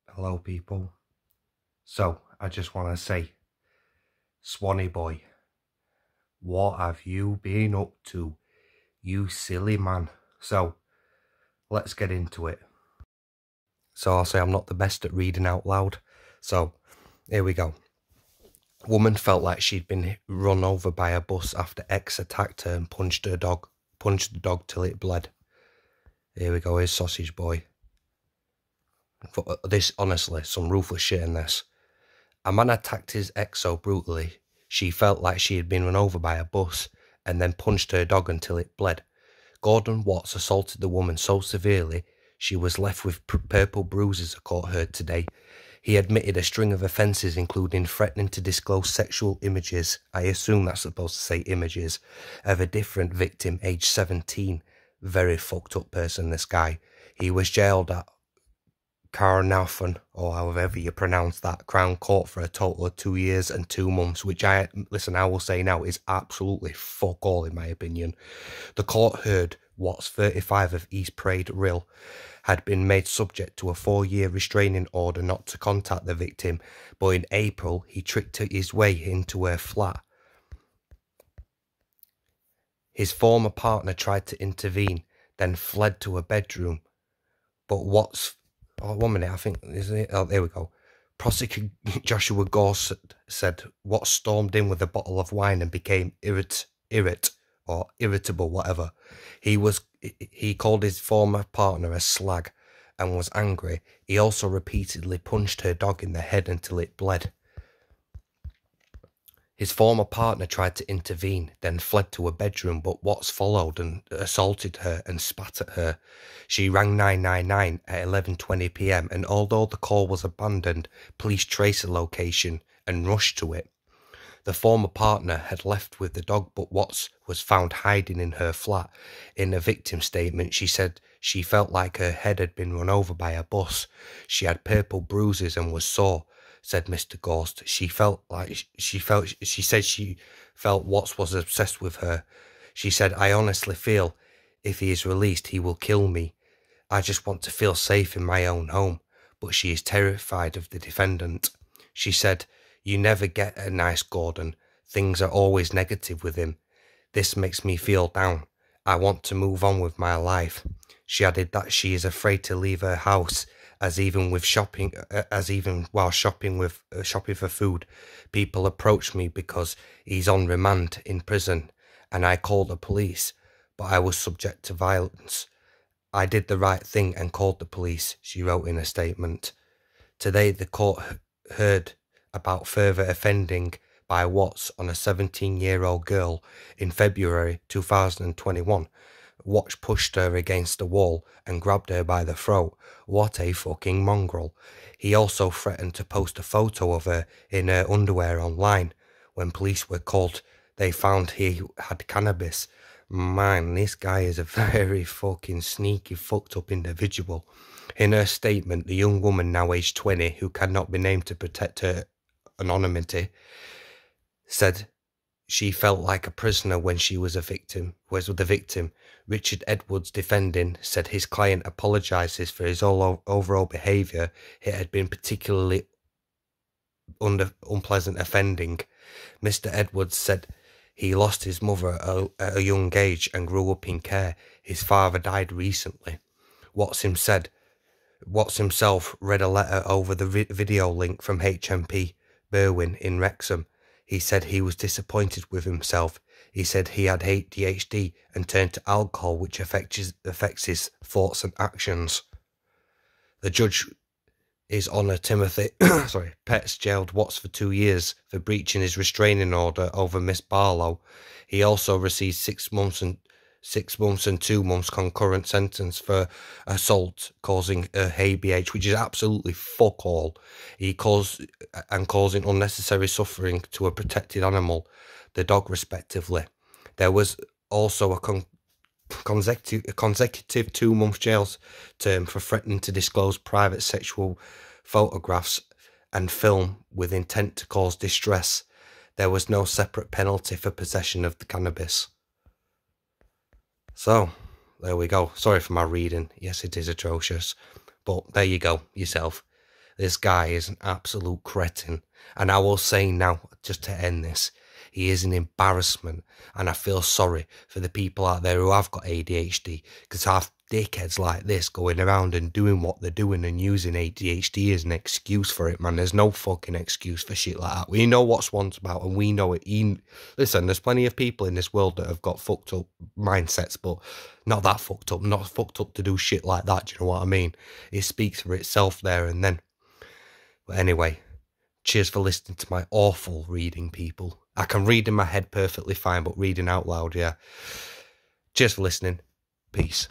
Hello, people. So, I just want to say, Swanee boy, what have you been up to, you silly man? So, let's get into it. So, I'll say I'm not the best at reading out loud. So, here we go. Woman felt like she'd been run over by a bus after ex attacked her and punched the dog till it bled. Here we go, here's Sausage Boy. This, honestly, some ruthless shit in this. A man attacked his ex so brutally, she felt like she had been run over by a bus and then punched her dog until it bled. Gordon Watts assaulted the woman so severely she was left with purple bruises, a court heard today. He admitted a string of offences including threatening to disclose sexual images, I assume that's supposed to say images, of a different victim aged 17. Very fucked up person, this guy. He was jailed at Carnarvon, or however you pronounce that, Crown Court for a total of 2 years and 2 months, which I will say now is absolutely fuck all in my opinion. The court heard Watts, 35 of East Parade Rill, had been made subject to a 4-year restraining order not to contact the victim, but in April he tricked his way into her flat. His former partner tried to intervene, then fled to a bedroom, but Watts... Oh, 1 minute, I think, is it? Oh, there we go. Prosecutor Joshua Gorse said Watts stormed in with a bottle of wine and became irritable, whatever. He called his former partner a slag and was angry. He also repeatedly punched her dog in the head until it bled. His former partner tried to intervene, then fled to a bedroom, but Watts followed and assaulted her and spat at her. She rang 999 at 11:20 p.m, and although the call was abandoned, police traced the location and rushed to it. The former partner had left with the dog, but Watts was found hiding in her flat. In a victim statement, she said she felt like her head had been run over by a bus. She had purple bruises and was sore, said Mr. Gorst. She said she felt Watts was obsessed with her. She said, I honestly feel if he is released, he will kill me. I just want to feel safe in my own home, but she is terrified of the defendant. She said, you never get a nice Gordon. Things are always negative with him. This makes me feel down. I want to move on with my life. She added that she is afraid to leave her house, as even while shopping for food, people approach me because he's on remand in prison, and I called the police, but I was subject to violence. I did the right thing and called the police, she wrote in a statement. Today the court heard about further offending by Watts on a 17-year-old girl. In February 2021, Watts pushed her against a wall and grabbed her by the throat. What a fucking mongrel. He also threatened to post a photo of her in her underwear online. When police were called, they found he had cannabis. Man, this guy is a very fucking sneaky, fucked up individual. In her statement, the young woman, now aged 20, who cannot be named to protect her anonymity, said she felt like a prisoner when she was the victim. Richard Edwards, defending, said his client apologises for his overall behaviour. It had been particularly unpleasant offending. Mr. Edwards said he lost his mother at a young age and grew up in care. His father died recently. Watts himself read a letter over the video link from HMP Berwyn in Wrexham. He said he was disappointed with himself. He said he had ADHD and turned to alcohol, which affects his thoughts and actions. The judge, His Honour Timothy Petts, jailed Watts for 2 years for breaching his restraining order over Miss Barlow. He also received 6 months and 2 months concurrent sentence for assault causing a HBH, which is absolutely fuck all. Causing unnecessary suffering to a protected animal, the dog respectively. There was also a consecutive 2-month jail term for threatening to disclose private sexual photographs and film with intent to cause distress. There was no separate penalty for possession of the cannabis. So, there we go. Sorry for my reading. Yes, it is atrocious. But there you go, yourself. This guy is an absolute cretin. And I will say now, just to end this, he is an embarrassment. And I feel sorry for the people out there who have got ADHD, because I have dickheads like this going around and doing what they're doing and using ADHD as an excuse for it, man. There's no fucking excuse for shit like that. We know what Swan's about, and we know it. Listen, there's plenty of people in this world that have got fucked up mindsets, but not that fucked up, not fucked up to do shit like that. Do you know what I mean? It speaks for itself there and then. But anyway, cheers for listening to my awful reading, people. I can read in my head perfectly fine, but reading out loud, yeah. Cheers for listening. Peace.